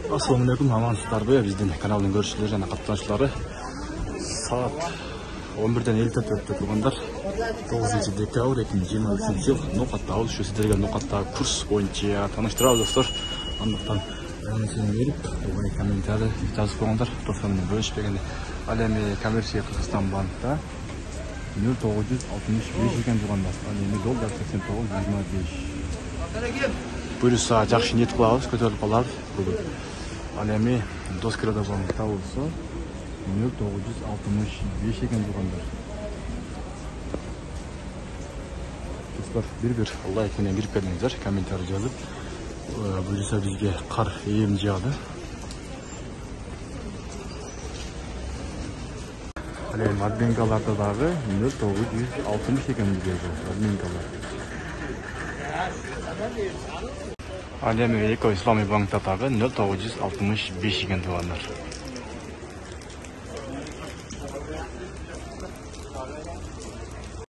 Assalamualaikum амансыздарбы, биздин каналдын көрүүчүлөрү жана каттануучулары. Саат 11-ден 50 өтүп тургандар. 9-декабрь 2023 жыл Нокатта ушу сиздерге Нокаттагы курс боюнча тааныштырабыз достор. Андыктан сен берип, тугай комментарий жазып койгондар, достор менен бөлүшпөгөндө. Ал эми коммерция Кыргызстан банкта 0965 экен тургандар. Ал эми доллар 89.25. Буюрса жакшы ниет кылабыз, көтөрүлүп калабыз бүгүн. Ал эми Доскрада банкта болсо 0965 экен тургандар. Достор, бир лайк менен кирип келиңиздер, комментарий жазып. Буюрса бизге кар эм жаады. Ал эми админкаларда дагы 0960 экен бизге админкалар. Ал эми Эко Ислами банкта дагы 0965 экен тургандар.